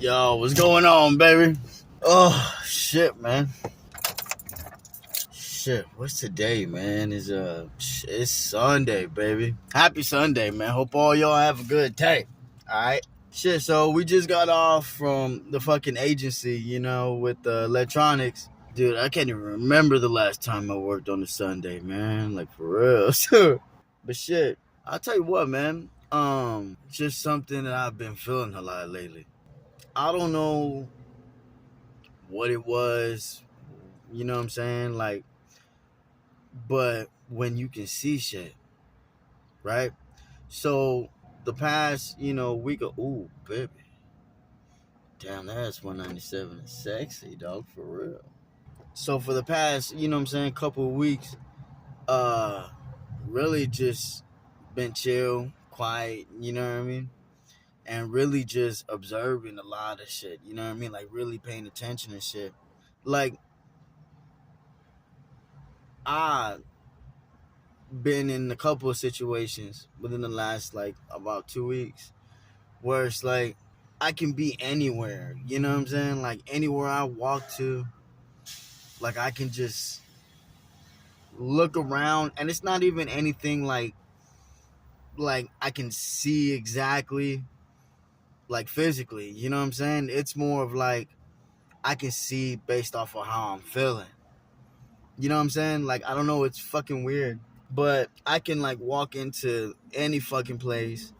Yo, what's going on, baby? Oh, shit, man. Shit, what's today, man? It's Sunday, baby. Happy Sunday, man. Hope all y'all have a good day. All right. Shit, so we just got off from the fucking agency, with the electronics. Dude, I can't even remember the last time I worked on a Sunday, man. Like, for real. But shit, I'll tell you what, man. Just something that I've been feeling a lot lately. I don't know what it was, you know what I'm saying? Like, but when you can see shit, right? So the past, week of, ooh, baby. Damn, that's 197 and sexy, dog, for real. So for the past, you know what I'm saying, couple of weeks, uh, really just been chill, quiet, you know what I mean? And really just observing a lot of shit, you know what I mean? Like really paying attention and shit. Like, I been in a couple of situations within the last like about 2 weeks where it's like I can be anywhere, you know what I'm saying? Like anywhere I walk to, like I can just look around and it's not even anything like I can see exactly like physically, you know what I'm saying? It's more of like I can see based off of how I'm feeling. You know what I'm saying? Like I don't know, it's fucking weird. But I can like walk into any fucking place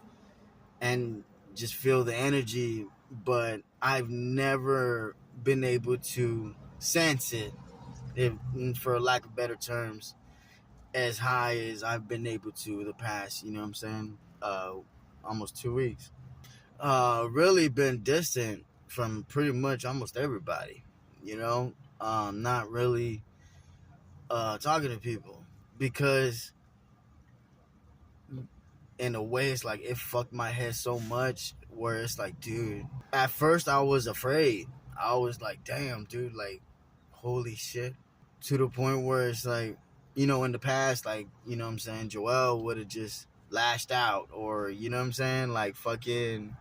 and just feel the energy, but I've never been able to sense it, if, for lack of better terms, as high as I've been able to the past, you know what I'm saying? Almost 2 weeks. Really been distant from pretty much almost everybody, you know? Not really talking to people because in a way it's like it fucked my head so much where it's like, dude, at first I was afraid. I was like, damn, dude, like holy shit, to the point where it's like, in the past, like, you know what I'm saying, Joel would have just lashed out, or you know what I'm saying, like fucking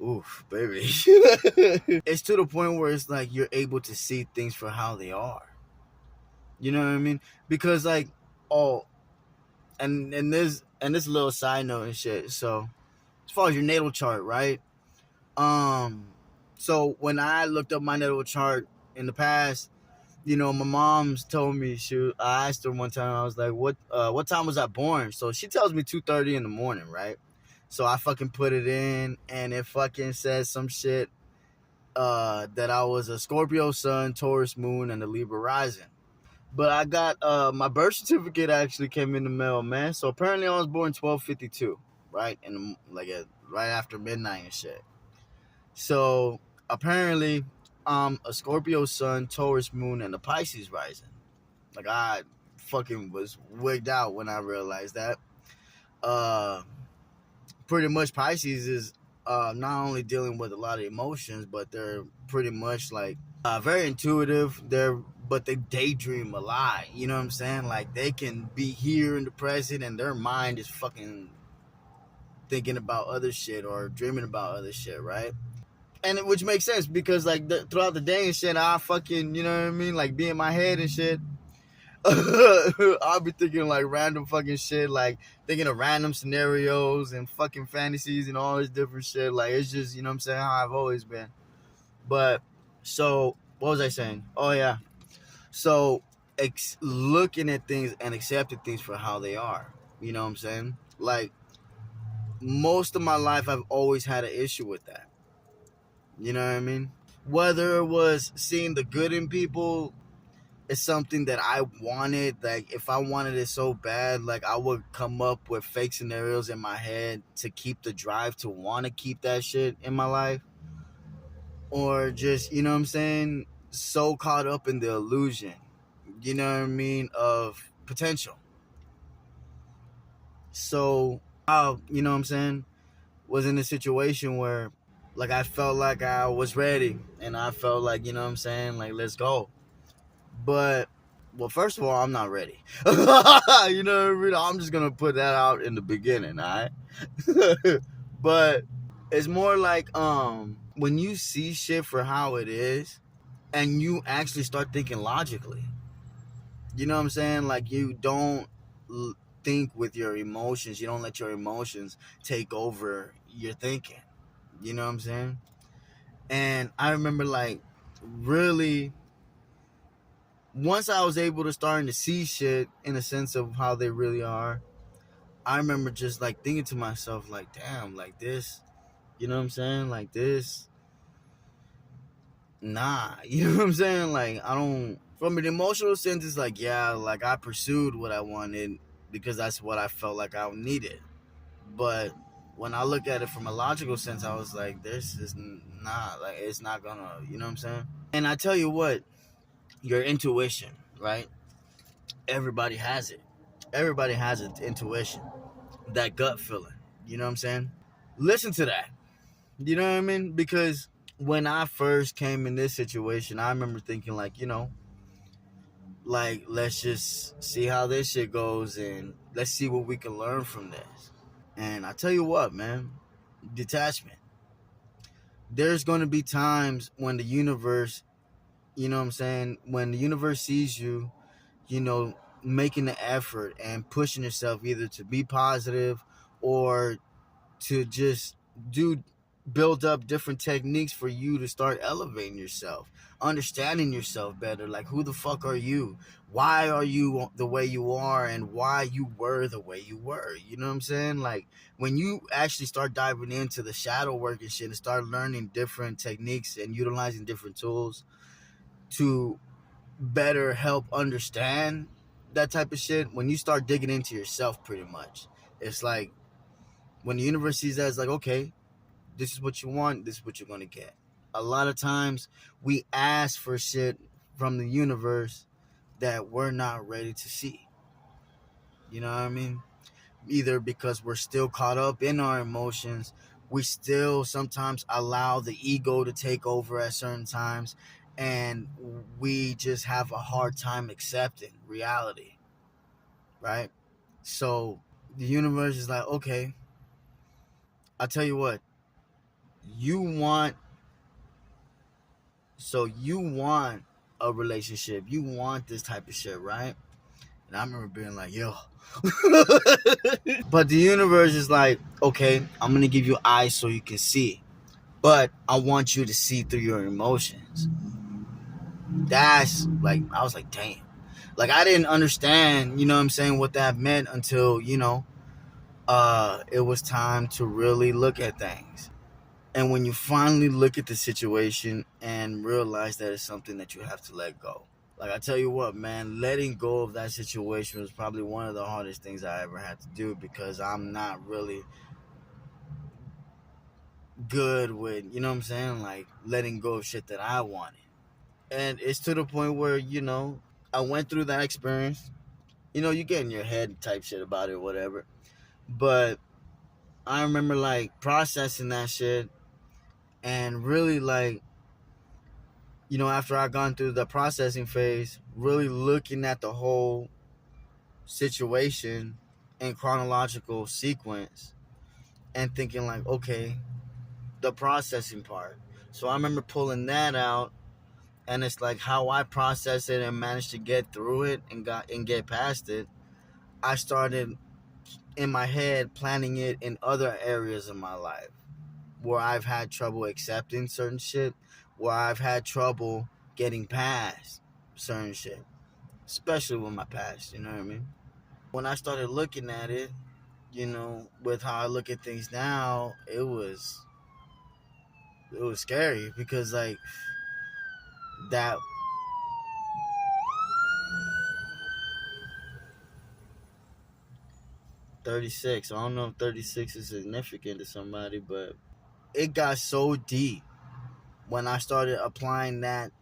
oof, baby. It's to the point where it's like you're able to see things for how they are, you know what I mean? Because like, oh, and this little side note and shit. So as far as your natal chart, right? Um, so when I looked up my natal chart in the past, my mom's told me, I asked her one time, I was like, what time was I born? So she tells me 2:30 in the morning, right? So I fucking put it in and it fucking says some shit that I was a Scorpio sun, Taurus moon, and a Libra rising. But I got my birth certificate actually came in the mail, man. So apparently I was born 12:52, right? And like right after midnight and shit. So apparently a Scorpio sun, Taurus moon, and a Pisces rising. Like I fucking was wigged out when I realized that. Uh Pretty much Pisces is not only dealing with a lot of emotions, but they're pretty much like very intuitive. But they daydream a lot. You know what I'm saying? Like they can be here in the present, and their mind is fucking thinking about other shit or dreaming about other shit, right? And which makes sense because like throughout the day and shit, I fucking, you know what I mean, like be in my head and shit. I'll be thinking like random fucking shit, like thinking of random scenarios and fucking fantasies and all this different shit. Like it's just, you know what I'm saying, how I've always been. But so what was I saying? Oh yeah. So looking at things and accepting things for how they are. You know what I'm saying? Like most of my life I've always had an issue with that. You know what I mean? Whether it was seeing the good in people, it's something that I wanted. Like if I wanted it so bad, like I would come up with fake scenarios in my head to keep the drive to want to keep that shit in my life. Or just, you know what I'm saying, so caught up in the illusion, you know what I mean, of potential. So you know what I'm saying, was in a situation where like I felt like I was ready and I felt like, you know what I'm saying, like let's go. But well, first of all, I'm not ready. You know what I mean? I'm just gonna put that out in the beginning, all right? But It's more like when you see shit for how it is and you actually start thinking logically. You know what I'm saying? Like you don't think with your emotions. You don't let your emotions take over your thinking. You know what I'm saying? And I remember like really once I was able to starting to see shit in a sense of how they really are, I remember just like thinking to myself like, damn, like this, you know what I'm saying? Like this, nah, you know what I'm saying? Like I don't from an emotional sense it's like, yeah, like I pursued what I wanted because that's what I felt like I needed. But when I look at it from a logical sense, I was like, this is not like it's not gonna, you know what I'm saying? And I tell you what, your intuition, right? Everybody has it. Everybody has an intuition, that gut feeling. You know what I'm saying? Listen to that. You know what I mean? Because when I first came in this situation, I remember thinking like, like let's just see how this shit goes and let's see what we can learn from this. And I tell you what, man, detachment. There's going to be times when the universe, you know what I'm saying, when the universe sees you, you know, making the effort and pushing yourself either to be positive or to just do build up different techniques for you to start elevating yourself, understanding yourself better. Like, who the fuck are you? Why are you the way you are, and why you were the way you were? You know what I'm saying? Like, when you actually start diving into the shadow work and shit and start learning different techniques and utilizing different tools to better help understand that type of shit, when you start digging into yourself, pretty much, it's like when the universe sees that, it's like, okay, this is what you want, this is what you're gonna get. A lot of times we ask for shit from the universe that we're not ready to see. You know what I mean? Either because we're still caught up in our emotions, we still sometimes allow the ego to take over at certain times, and we just have a hard time accepting reality, right? So the universe is like, okay, I'll tell you what, you want you want a relationship, you want this type of shit, right? And I remember being like, yo. But the universe is like, okay, I'm gonna give you eyes so you can see, but I want you to see through your emotions. That's like, I was like, damn. Like, I didn't understand, you know what I'm saying, what that meant until, it was time to really look at things. And when you finally look at the situation and realize that it's something that you have to let go. Like, I tell you what, man, letting go of that situation was probably one of the hardest things I ever had to do, because I'm not really good with, you know what I'm saying, like letting go of shit that I wanted. And it's to the point where, I went through that experience. You get in your head type shit about it, whatever. But I remember like processing that shit and really like, after I gone through the processing phase, really looking at the whole situation in chronological sequence and thinking like, okay, the processing part. So I remember pulling that out, and it's like how I processed it and managed to get through it and get past it. I started in my head planning it in other areas of my life where I've had trouble accepting certain shit, where I've had trouble getting past certain shit, especially with my past, you know what I mean? When I started looking at it, with how I look at things now, it was scary, because like that 36, I don't know if 36 is significant to somebody, but it got so deep when I started applying that,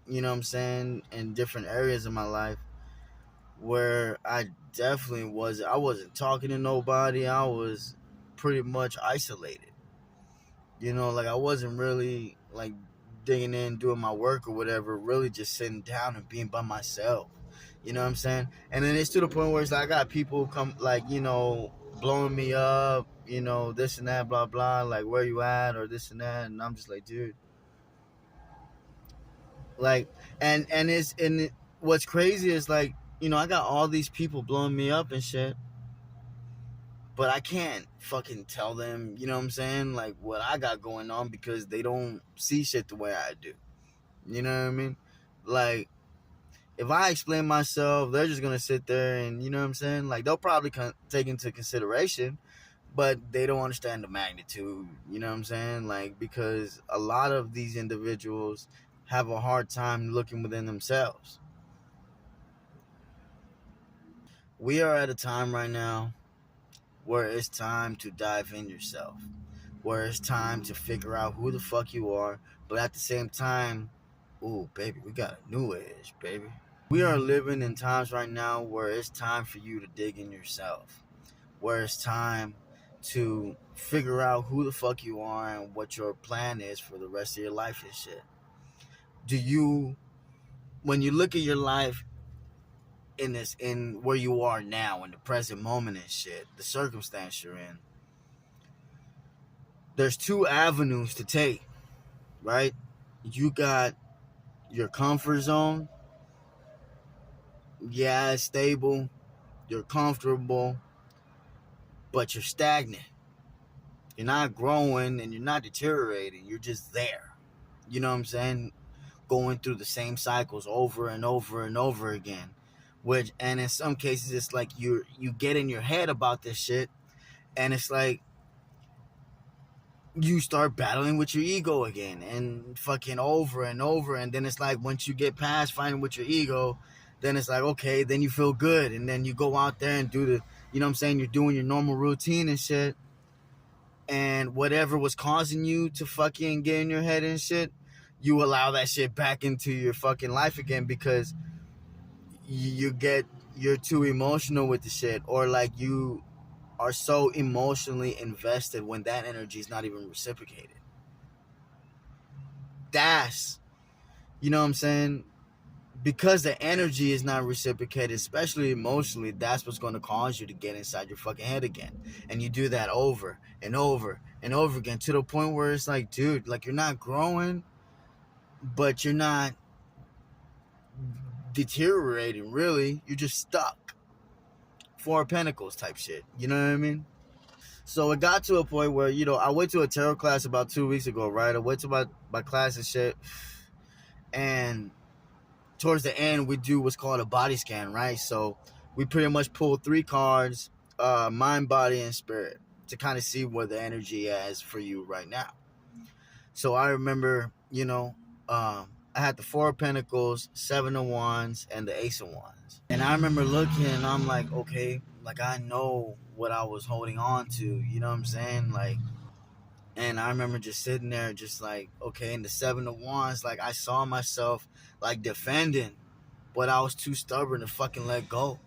you know what I'm saying, in different areas of my life, where I wasn't talking to nobody. I was pretty much isolated. Like I wasn't really like digging in, doing my work or whatever, really just sitting down and being by myself. You know what I'm saying? And then it's to the point where it's like I got people come, like, blowing me up, you know, this and that, blah blah, like where you at or this and that, and I'm just like, dude, like, what's crazy is like, you know, I got all these people blowing me up and shit, but I can't fucking tell them, you know what I'm saying, like what I got going on because they don't see shit the way I do. You know what I mean? Like, if I explain myself, they're just gonna sit there and, you know what I'm saying? Like, they'll probably take into consideration, but they don't understand the magnitude. You know what I'm saying? Like, because a lot of these individuals have a hard time looking within themselves. We are at a time right now where it's time to dive in yourself, where it's time to figure out who the fuck you are, but at the same time, ooh, baby, we got a new age, baby. We are living in times right now where it's time for you to dig in yourself, where it's time to figure out who the fuck you are and what your plan is for the rest of your life and shit. Do you, when you look at your life in where you are now, in the present moment and shit, the circumstance you're in, there's two avenues to take, right? You got your comfort zone. Yeah, it's stable. You're comfortable, but you're stagnant. You're not growing and you're not deteriorating. You're just there. You know what I'm saying? Going through the same cycles over and over and over again. Which, and in some cases, it's like you get in your head about this shit, and it's like you start battling with your ego again, and fucking over and over. And then it's like once you get past fighting with your ego, then it's like, okay, then you feel good, and then you go out there and do the, you know what I'm saying? You're doing your normal routine and shit, and whatever was causing you to fucking get in your head and shit, you allow that shit back into your fucking life again because you're too emotional with the shit, or like you are so emotionally invested when that energy is not even reciprocated. That's, you know what I'm saying? Because the energy is not reciprocated, especially emotionally, that's what's going to cause you to get inside your fucking head again. And you do that over and over and over again to the point where it's like, dude, like you're not growing, but you're not deteriorating, really. You're just stuck. Four of Pentacles type shit. You know what I mean? So it got to a point where, you know, I went to a tarot class about 2 weeks ago, right? I went to my class and shit. And towards the end, we do what's called a body scan, right? So we pretty much pull 3 cards, mind, body, and spirit, to kind of see where the energy is for you right now. So I remember, you know, I had the 4 of Pentacles, 7 of Wands, and the Ace of Wands. And I remember looking and I'm like, okay, like I know what I was holding on to, you know what I'm saying? Like, and I remember just sitting there just like, okay, in the 7 of Wands, like I saw myself like defending, but I was too stubborn to fucking let go.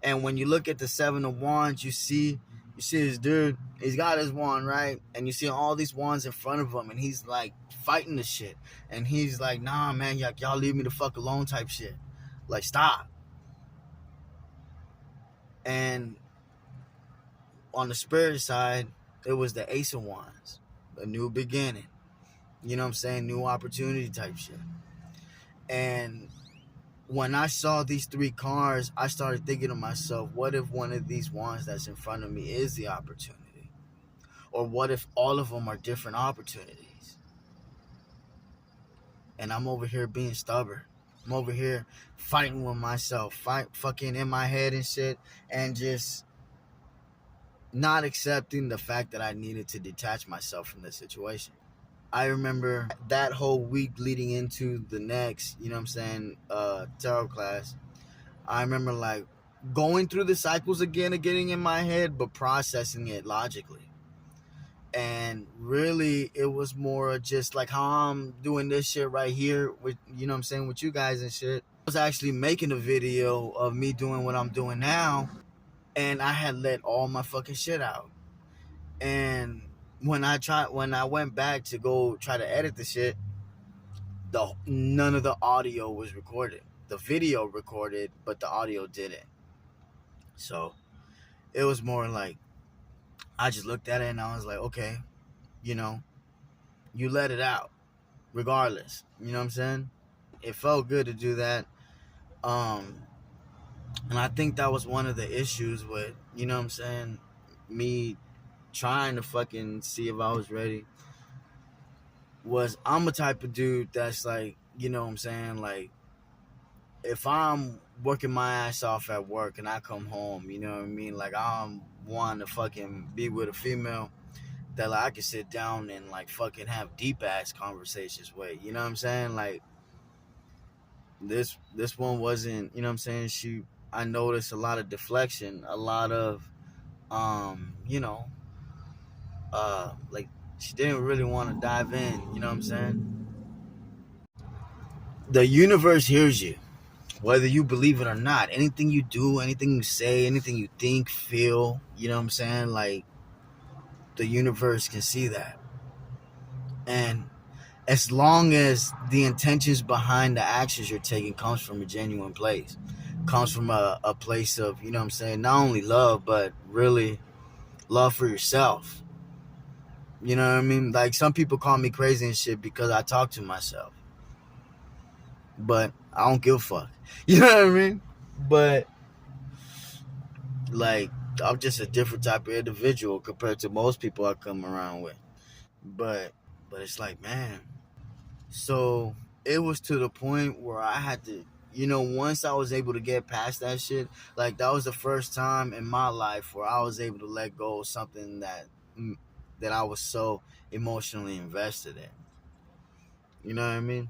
And when you look at the 7 of Wands, you see this dude, he's got his wand, right? And you see all these wands in front of him, and he's like fighting the shit. And he's like, nah, man, y'all leave me the fuck alone type shit. Like, stop. And on the spirit side, it was the Ace of Wands, a new beginning. You know what I'm saying? New opportunity type shit. And when I saw these 3 cards, I started thinking to myself, what if one of these wands that's in front of me is the opportunity? Or what if all of them are different opportunities? And I'm over here being stubborn. I'm over here fighting with myself, fucking in my head and shit, and just not accepting the fact that I needed to detach myself from the situation. I remember that whole week leading into the next, you know what I'm saying, tarot class, I remember like going through the cycles again and getting in my head, but processing it logically. And really, it was more just like how I'm doing this shit right here with, you know what I'm saying, with you guys and shit. I was actually making a video of me doing what I'm doing now, and I had let all my fucking shit out. And when I went back to go try to edit the shit, none of the audio was recorded. The video recorded, but the audio didn't. So It was more like I just looked at it and I was like, okay, you know, you let it out regardless. You know what I'm saying? It felt good to do that. Um, and I think that was one of the issues with, you know what I'm saying, me trying to fucking see if I was ready. Was I'm a type of dude that's like, you know what I'm saying, like if I'm working my ass off at work and I come home, you know what I mean, like I'm wanting to fucking be with a female that like I can sit down and like fucking have deep ass conversations with. You know what I'm saying? Like this one wasn't. You know what I'm saying? I noticed a lot of deflection, a lot of you know, like she didn't really want to dive in. You know what I'm saying? The universe hears you, whether you believe it or not. Anything you do, anything you say, anything you think, feel. You know what I'm saying? Like the universe can see that, and as long as the intentions behind the actions you're taking comes from a genuine place, comes from a place of, you know what I'm saying, not only love but really love for yourself. You know what I mean? Like some people call me crazy and shit because I talk to myself, but I don't give a fuck. You know what I mean? But like I'm just a different type of individual compared to most people I come around with. But it's like, man, so it was to the point where I had to, once I was able to get past that shit, like that was the first time in my life where I was able to let go of something that I was so emotionally invested in. You know what I mean?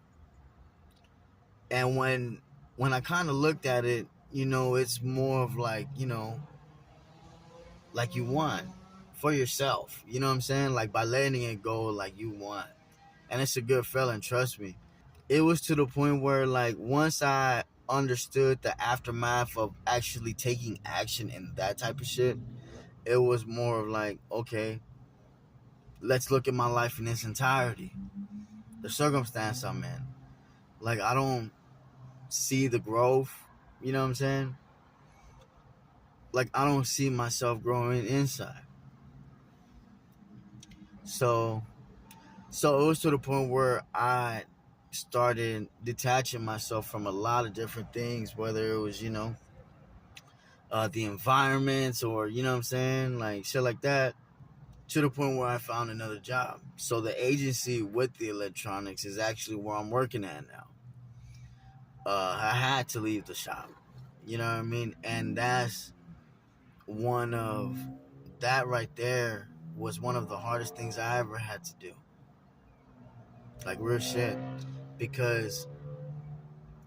And when I kind of looked at it, it's more of like, like you won for yourself. You know what I'm saying? Like by letting it go, like you won. And it's a good feeling, trust me. It was to the point where like once I understood the aftermath of actually taking action and that type of shit, it was more of like, okay, let's look at my life in its entirety. The circumstance I'm in. Like I don't see the growth, you know what I'm saying? Like I don't see myself growing inside. So it was to the point where I started detaching myself from a lot of different things, whether it was, the environments or you know what I'm saying, like shit like that, to the point where I found another job. So the agency with the electronics is actually where I'm working at now. I had to leave the shop, you know what I mean, and one of that right there was one of the hardest things I ever had to do, like real shit, because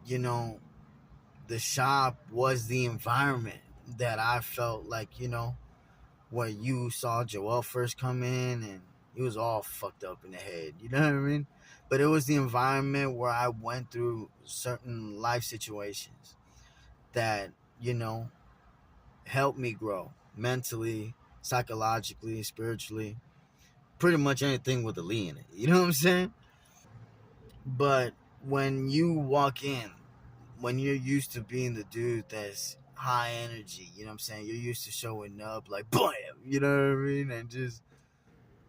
you know the shop was the environment that I felt like, where you saw Joel first come in and he was all fucked up in the head. You know what I mean? But it was the environment where I went through certain life situations that, you know, helped me grow mentally, psychologically, spiritually, pretty much anything with a Lee in it. You know what I'm saying? But when you walk in, when you're used to being the dude that's high energy, you know what I'm saying? You're used to showing up like bam, you know what I mean? And just,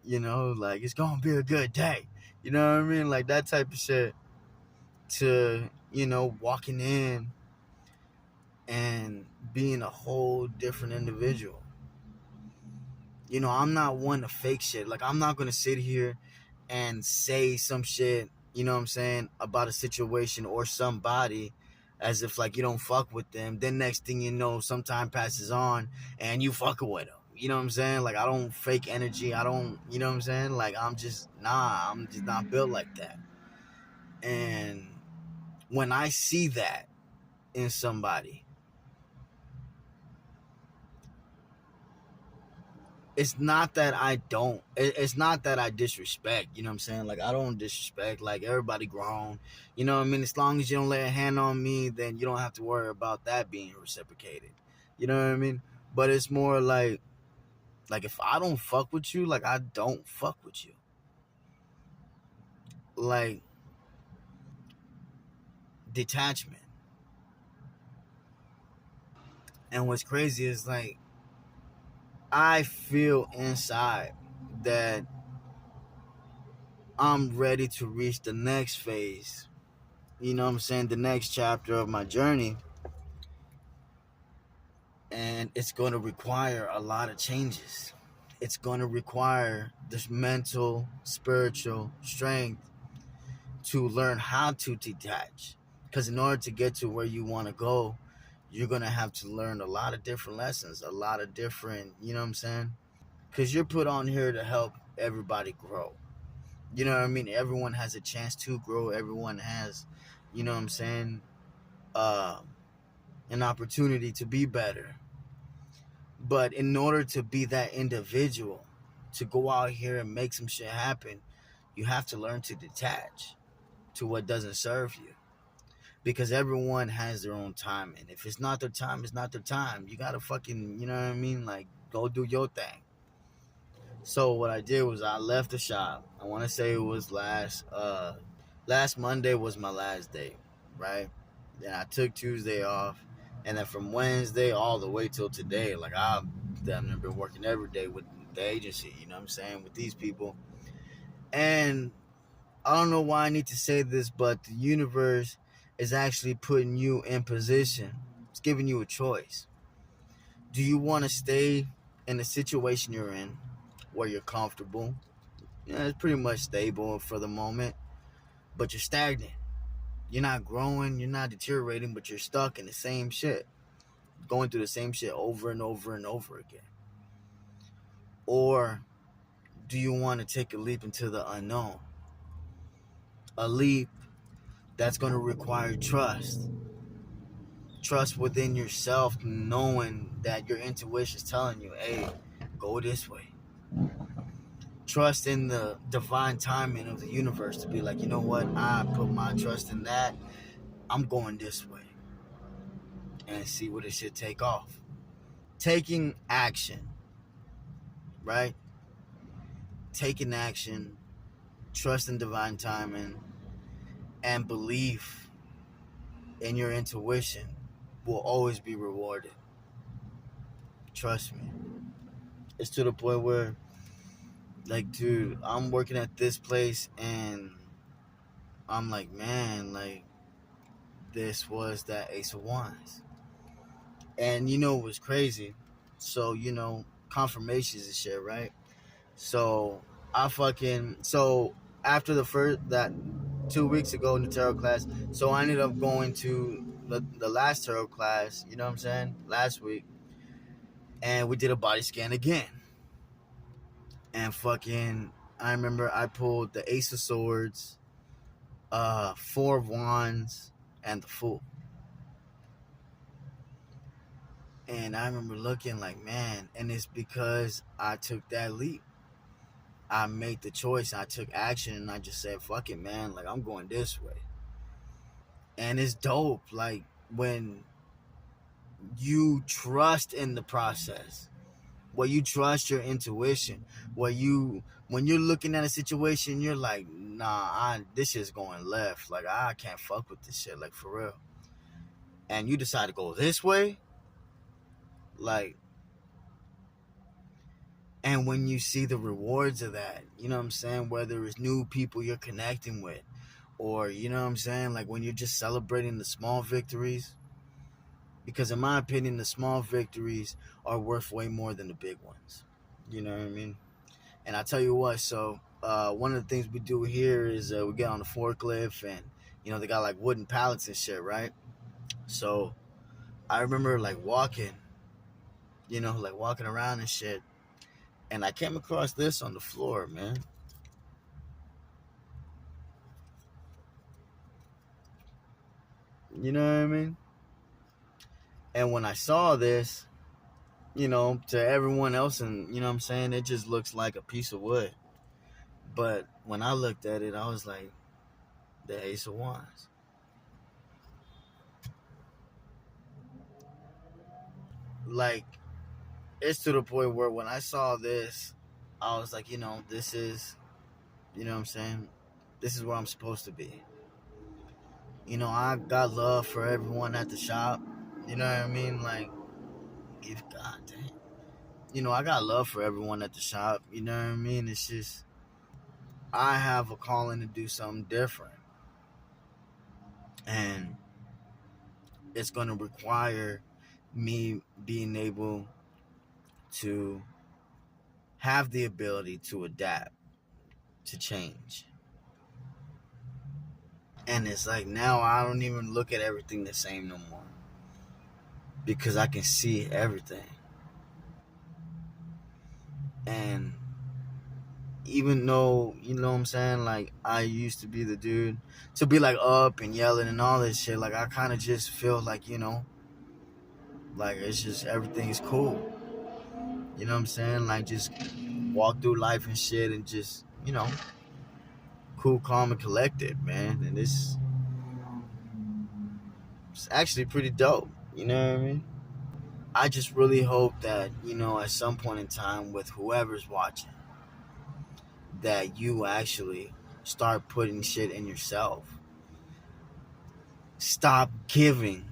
like it's gonna be a good day. You know what I mean? Like that type of shit to, walking in and being a whole different individual. I'm not one to fake shit. Like I'm not gonna sit here and say some shit, you know what I'm saying, about a situation or somebody as if like you don't fuck with them. Then next thing you know, some time passes on and you fucking with them. You know what I'm saying? Like I don't fake energy. I don't, you know what I'm saying? Like I'm just not built like that. And when I see that in somebody, it's not that I don't. It's not that I disrespect. You know what I'm saying? Like I don't disrespect. Like everybody grown. You know what I mean? As long as you don't lay a hand on me, then you don't have to worry about that being reciprocated. You know what I mean? But it's more like if I don't fuck with you, like I don't fuck with you. Like detachment. And what's crazy is like I feel inside that I'm ready to reach the next phase. You know what I'm saying? The next chapter of my journey. And it's going to require a lot of changes. It's going to require this mental, spiritual strength to learn how to detach. Because in order to get to where you want to go, you're going to have to learn a lot of different lessons, a lot of different, you know what I'm saying? Because you're put on here to help everybody grow. You know what I mean? Everyone has a chance to grow. Everyone has, you know what I'm saying, uh, an opportunity to be better. But in order to be that individual, to go out here and make some shit happen, you have to learn to detach to what doesn't serve you. Because everyone has their own time. And if it's not their time, it's not their time. You gotta fucking, you know what I mean? Like, go do your thing. So what I did was I left the shop. I want to say it was last Monday was my last day, right? Then I took Tuesday off, and then from Wednesday all the way till today, like I've been working every day with the agency. You know what I'm saying, with these people. And I don't know why I need to say this, but the universe is actually putting you in position. It's giving you a choice. Do you want to stay in the situation you're in, where you're comfortable? Yeah, it's pretty much stable for the moment, but you're stagnant. You're not growing, you're not deteriorating, but you're stuck in the same shit, going through the same shit over and over and over again. Or do you want to take a leap into the unknown? A leap that's going to require trust. Trust within yourself, knowing that your intuition is telling you, hey, go this way. Trust in the divine timing of the universe to be like, you know what, I put my trust in that. I'm going this way. And see what it should take off. Taking action, right? Taking action, trust in divine timing, and belief in your intuition will always be rewarded. Trust me. It's to the point where, like, dude, I'm working at this place and I'm like, man, like, this was that Ace of Wands. And you know it was crazy. So, you know, confirmations and shit, right? So after the first that 2 weeks ago in the tarot class, so I ended up going to the last tarot class, you know what I'm saying, last week, and we did a body scan again. And fucking I remember I pulled the Ace of Swords, Four of Wands, and the Fool. And I remember looking like, man, and it's because I took that leap. I made the choice, I took action, and I just said, fuck it, man, like, I'm going this way. And it's dope, like, when you trust in the process, where you trust your intuition, when you're looking at a situation, you're like, nah, this shit's going left, like, I can't fuck with this shit, like, for real. And you decide to go this way, like, and when you see the rewards of that, you know what I'm saying, whether it's new people you're connecting with, or, you know what I'm saying, like, when you're just celebrating the small victories, because in my opinion, the small victories are worth way more than the big ones. You know what I mean? And I tell you what, so one of the things we do here is we get on the forklift, and, you know, they got like wooden pallets and shit, right? So I remember like walking, you know, like walking around and shit, and I came across this on the floor, man. You know what I mean? And when I saw this, you know, to everyone else, and, you know what I'm saying, it just looks like a piece of wood. But when I looked at it, I was like, the Ace of Wands. Like, it's to the point where when I saw this, I was like, you know, this is, you know what I'm saying, this is where I'm supposed to be. You know, I got love for everyone at the shop. You know what I mean? Like, give God damn. I got love for everyone at the shop. You know what I mean? It's just I have a calling to do something different, and it's going to require me being able to have the ability to adapt to change. And it's like now I don't even look at everything the same no more because I can see everything. And even though, you know what I'm saying, like I used to be the dude to be like up and yelling and all this shit, like I kind of just feel like, like it's just everything's cool. You know what I'm saying? Like just walk through life and shit and just, cool, calm, and collected, man. And it's actually pretty dope. You know what I mean? I just really hope that, at some point in time with whoever's watching, that you actually start putting shit in yourself. Stop giving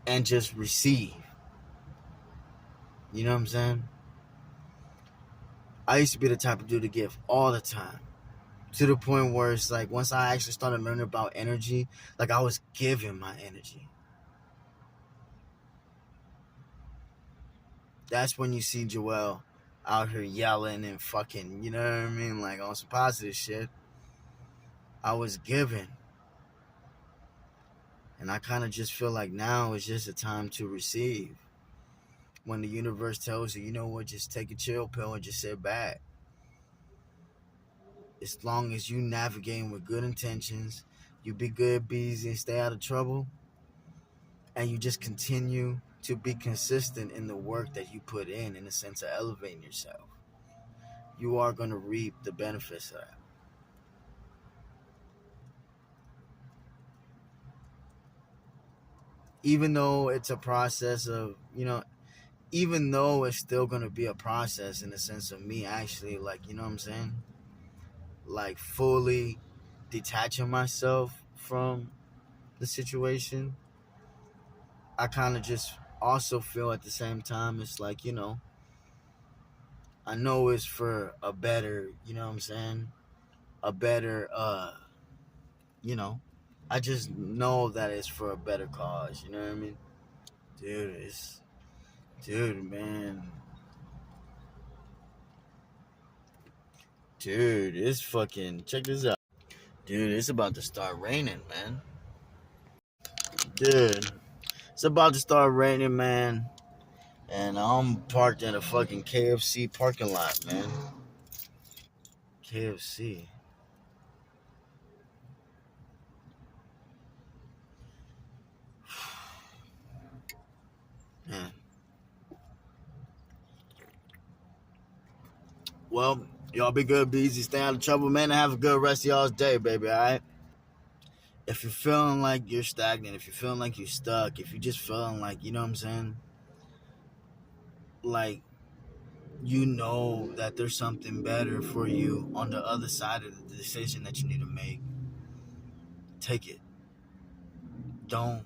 and just receive. You know what I'm saying? I used to be the type of dude to give all the time. To the point where it's like once I actually started learning about energy, like I was giving my energy. That's when you see Joel out here yelling and fucking, you know what I mean? Like on some positive shit. I was giving. And I kind of just feel like now is just a time to receive. When the universe tells you, you know what, just take a chill pill and just sit back. As long as you navigating with good intentions, you be good, be easy, and stay out of trouble, and you just continue to be consistent in the work that you put in the sense of elevating yourself, you are going to reap the benefits of that. Even though it's a process of, even though it's still going to be a process in the sense of me actually, like, you know what I'm saying? Like, fully detaching myself from the situation. I kind of just also feel at the same time, it's like, I know it's for a better, you know what I'm saying? A better, you know, I just know that it's for a better cause, you know what I mean? Dude, man. Dude, it's fucking, check this out. Dude, it's about to start raining, man. Dude, it's about to start raining, man. And I'm parked in a fucking KFC parking lot, man. KFC. Man. Well, y'all be good, be easy, stay out of trouble, man, and have a good rest of y'all's day, baby, alright? If you're feeling like you're stagnant, if you're feeling like you're stuck, if you're just feeling like, you know what I'm saying? Like, you know that there's something better for you on the other side of the decision that you need to make, take it. Don't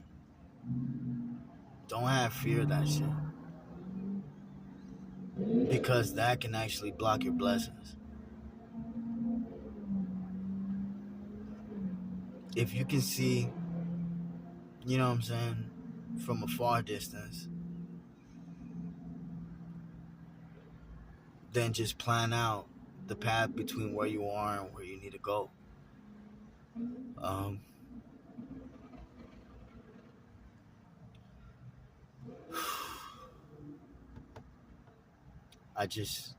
have fear of that shit. Because that can actually block your blessings. If you can see, you know what I'm saying, from a far distance, then just plan out the path between where you are and where you need to go. I just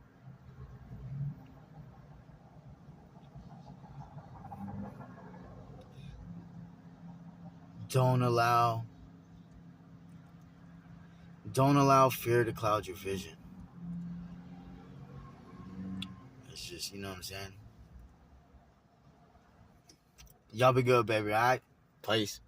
don't allow fear to cloud your vision. It's just, you know what I'm saying? Y'all be good, baby, alright? Peace.